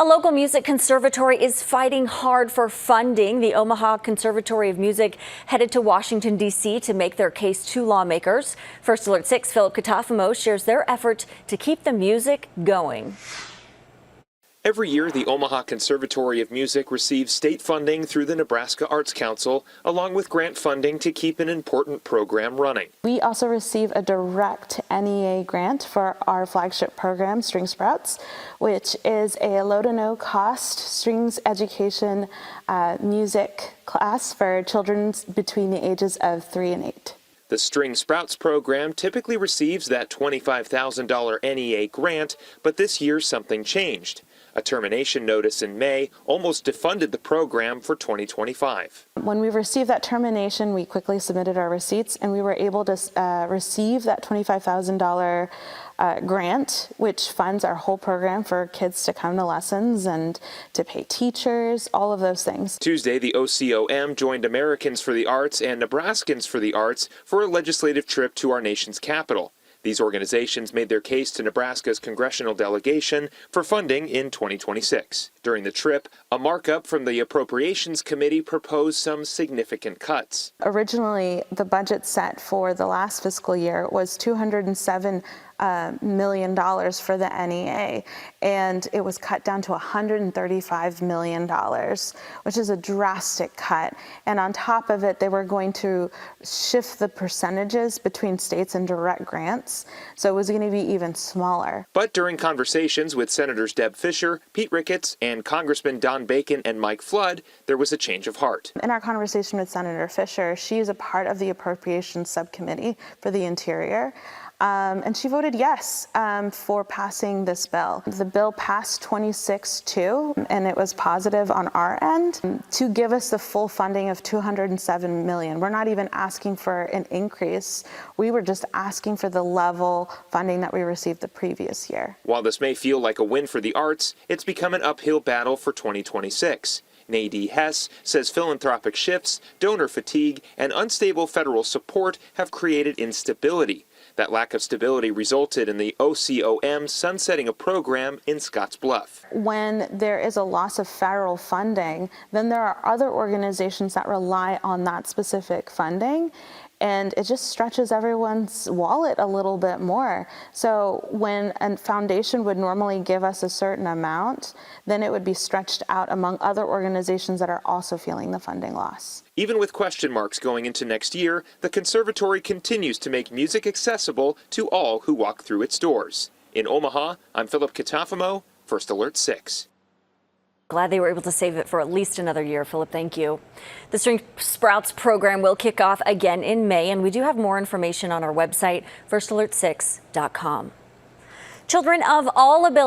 A local music conservatory is fighting hard for funding. The Omaha Conservatory of Music headed to Washington, D.C. to make their case to lawmakers. First Alert 6, Philip Katafamo shares their effort to keep the music going. Every year, the Omaha Conservatory of Music receives state funding through the Nebraska Arts Council, along with grant funding to keep an important program running. We also receive a direct NEA grant for our flagship program, String Sprouts, which is a low to no cost strings education music class for children between the ages of 3 and 8. The String Sprouts program typically receives that $25,000 NEA grant, but this year something changed. A termination notice in May almost defunded the program for 2025. When we received that termination, we quickly submitted our receipts and we were able to receive that $25,000 grant, which funds our whole program for kids to come to lessons and to pay teachers, all of those things. Tuesday, the OCOM joined Americans for the Arts and Nebraskans for the Arts for a legislative trip to our nation's capital. These organizations made their case to Nebraska's congressional delegation for funding in 2026. During the trip, a markup from the Appropriations Committee proposed some significant cuts. Originally, the budget set for the last fiscal year was $207 million for the NEA, and it was cut down to $135 million, which is a drastic cut. And on top of it, they were going to shift the percentages between states and direct grants, so it was going to be even smaller. But during conversations with Senators Deb Fischer, Pete Ricketts, and Congressman Don Bacon and Mike Flood, there was a change of heart. In our conversation with Senator Fischer, she is a part of the Appropriations Subcommittee for the Interior. And she voted yes for passing this bill. The bill passed 26-2, and it was positive on our end to give us the full funding of $207 million. We're not even asking for an increase. We were just asking for the level funding that we received the previous year. While this may feel like a win for the arts, it's become an uphill battle for 2026. Nadie Hess says philanthropic shifts, donor fatigue, and unstable federal support have created instability. That lack of stability resulted in the OCOM sunsetting a program in Scottsbluff. When there is a loss of federal funding, then there are other organizations that rely on that specific funding, and it just stretches everyone's wallet a little bit more. So when a foundation would normally give us a certain amount, then it would be stretched out among other organizations that are also feeling the funding loss. Even with question marks going into next year, the conservatory continues to make music accessible to all who walk through its doors. In Omaha, I'm Philip Katafamo, First Alert 6. Glad they were able to save it for at least another year. Philip, thank you. The String Sprouts program will kick off again in May, and we do have more information on our website, firstalert6.com. Children of all abilities